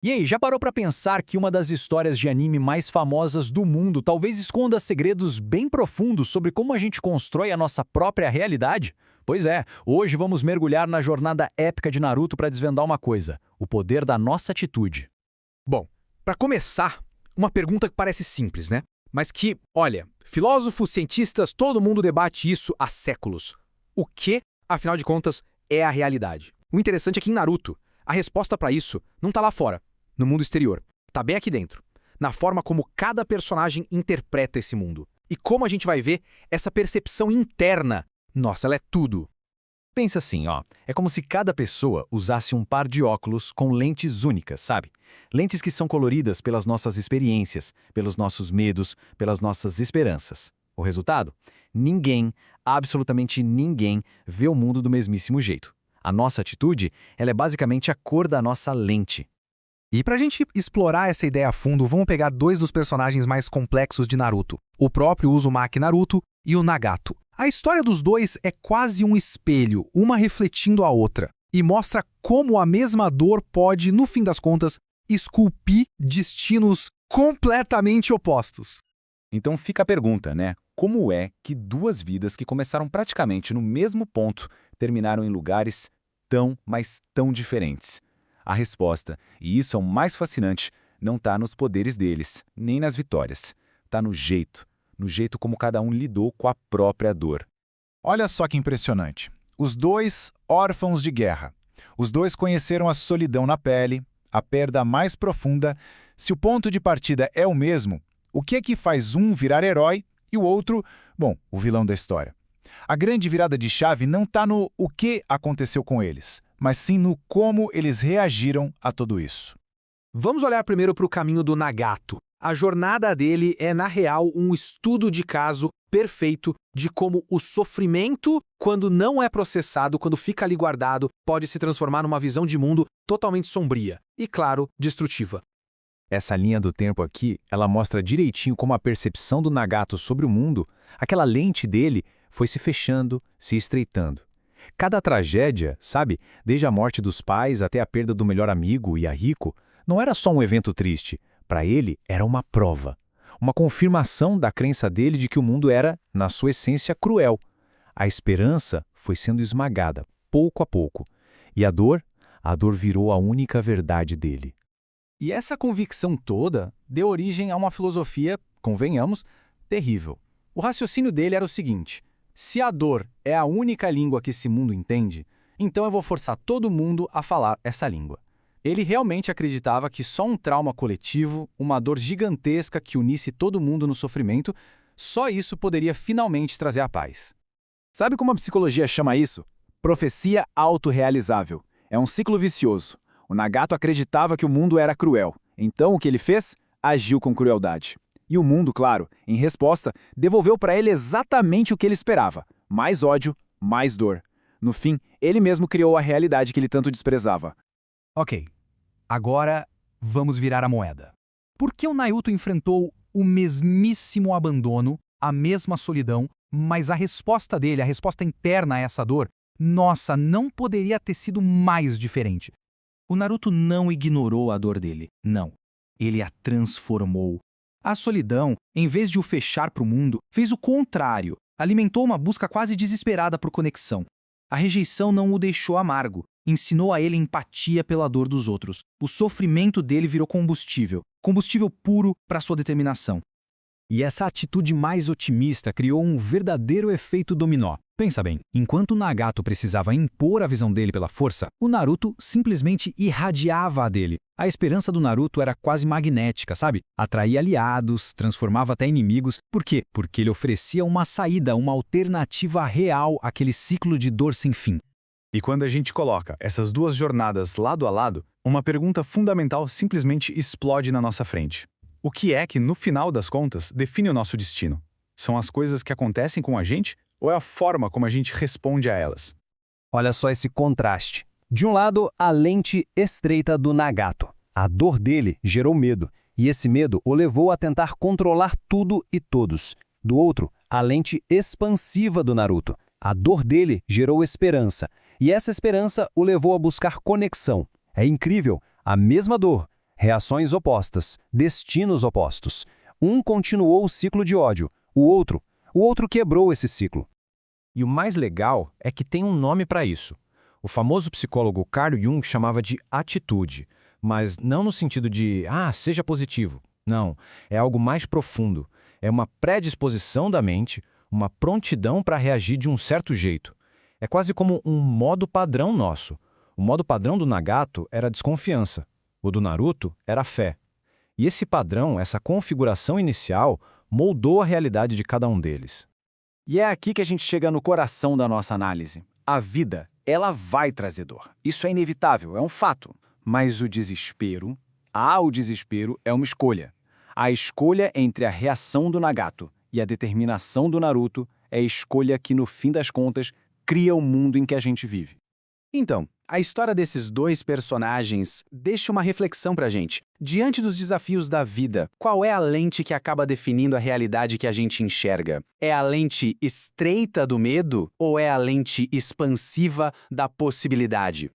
E aí, já parou pra pensar que uma das histórias de anime mais famosas do mundo talvez esconda segredos bem profundos sobre como a gente constrói a nossa própria realidade? Pois é, hoje vamos mergulhar na jornada épica de Naruto para desvendar uma coisa: o poder da nossa atitude. Bom, para começar, uma pergunta que parece simples, né? Mas que, olha, filósofos, cientistas, todo mundo debate isso há séculos. O que, afinal de contas, é a realidade? O interessante é que em Naruto, a resposta para isso não tá lá fora, no mundo exterior. Tá bem aqui dentro, na forma como cada personagem interpreta esse mundo. E como a gente vai ver, essa percepção interna, nossa, ela é tudo. Pensa assim, ó, é como se cada pessoa usasse um par de óculos com lentes únicas, sabe? Lentes que são coloridas pelas nossas experiências, pelos nossos medos, pelas nossas esperanças. O resultado? Ninguém, absolutamente ninguém, vê o mundo do mesmíssimo jeito. A nossa atitude, ela é basicamente a cor da nossa lente. E pra gente explorar essa ideia a fundo, vamos pegar dois dos personagens mais complexos de Naruto, o próprio Uzumaki Naruto e o Nagato. A história dos dois é quase um espelho, uma refletindo a outra, e mostra como a mesma dor pode, no fim das contas, esculpir destinos completamente opostos. Então fica a pergunta, né? Como é que duas vidas que começaram praticamente no mesmo ponto terminaram em lugares tão, mas tão diferentes? A resposta, e isso é o mais fascinante, não está nos poderes deles, nem nas vitórias. Está no jeito como cada um lidou com a própria dor. Olha só que impressionante. Os dois órfãos de guerra. Os dois conheceram a solidão na pele, a perda mais profunda. Se o ponto de partida é o mesmo, o que é que faz um virar herói e o outro, bom, o vilão da história? A grande virada de chave não está no o que aconteceu com eles, mas sim no como eles reagiram a tudo isso. Vamos olhar primeiro para o caminho do Nagato. A jornada dele é, na real, um estudo de caso perfeito de como o sofrimento, quando não é processado, quando fica ali guardado, pode se transformar numa visão de mundo totalmente sombria e, claro, destrutiva. Essa linha do tempo aqui, ela mostra direitinho como a percepção do Nagato sobre o mundo, aquela lente dele, foi se fechando, se estreitando. Cada tragédia, sabe, desde a morte dos pais até a perda do melhor amigo, Yahiko, não era só um evento triste. Para ele, era uma prova. Uma confirmação da crença dele de que o mundo era, na sua essência, cruel. A esperança foi sendo esmagada, pouco a pouco. E a dor virou a única verdade dele. E essa convicção toda deu origem a uma filosofia, convenhamos, terrível. O raciocínio dele era o seguinte: se a dor é a única língua que esse mundo entende, então eu vou forçar todo mundo a falar essa língua. Ele realmente acreditava que só um trauma coletivo, uma dor gigantesca que unisse todo mundo no sofrimento, só isso poderia finalmente trazer a paz. Sabe como a psicologia chama isso? Profecia autorrealizável. É um ciclo vicioso. O Nagato acreditava que o mundo era cruel. Então o que ele fez? Agiu com crueldade. E o mundo, claro, em resposta, devolveu para ele exatamente o que ele esperava. Mais ódio, mais dor. No fim, ele mesmo criou a realidade que ele tanto desprezava. Ok, agora vamos virar a moeda. Por que o Naruto enfrentou o mesmíssimo abandono, a mesma solidão, mas a resposta dele, a resposta interna a essa dor, nossa, não poderia ter sido mais diferente? O Naruto não ignorou a dor dele, não. Ele a transformou. A solidão, em vez de o fechar para o mundo, fez o contrário, alimentou uma busca quase desesperada por conexão. A rejeição não o deixou amargo. Ensinou a ele empatia pela dor dos outros. O sofrimento dele virou combustível puro para sua determinação. E essa atitude mais otimista criou um verdadeiro efeito dominó. Pensa bem, enquanto o Nagato precisava impor a visão dele pela força, o Naruto simplesmente irradiava a dele. A esperança do Naruto era quase magnética, sabe? Atraía aliados, transformava até inimigos. Por quê? Porque ele oferecia uma saída, uma alternativa real àquele ciclo de dor sem fim. E quando a gente coloca essas duas jornadas lado a lado, uma pergunta fundamental simplesmente explode na nossa frente. O que é que, no final das contas, define o nosso destino? São as coisas que acontecem com a gente ou é a forma como a gente responde a elas? Olha só esse contraste. De um lado, a lente estreita do Nagato. A dor dele gerou medo, e esse medo o levou a tentar controlar tudo e todos. Do outro, a lente expansiva do Naruto. A dor dele gerou esperança, e essa esperança o levou a buscar conexão. É incrível, a mesma dor, Reações opostas, destinos opostos. Um continuou o ciclo de ódio, o outro quebrou esse ciclo. E o mais legal é que tem um nome para isso. O famoso psicólogo Carl Jung chamava de atitude, mas não no sentido de, seja positivo. Não, é algo mais profundo. É uma predisposição da mente, uma prontidão para reagir de um certo jeito. É quase como um modo padrão nosso. O modo padrão do Nagato era a desconfiança. O do Naruto era a fé. E esse padrão, essa configuração inicial, moldou a realidade de cada um deles. E é aqui que a gente chega no coração da nossa análise. A vida, ela vai trazer dor. Isso é inevitável, é um fato. Mas o desespero é uma escolha. A escolha entre a reação do Nagato e a determinação do Naruto é a escolha que, no fim das contas, cria o mundo em que a gente vive. Então, a história desses dois personagens deixa uma reflexão pra gente. Diante dos desafios da vida, qual é a lente que acaba definindo a realidade que a gente enxerga? É a lente estreita do medo ou é a lente expansiva da possibilidade?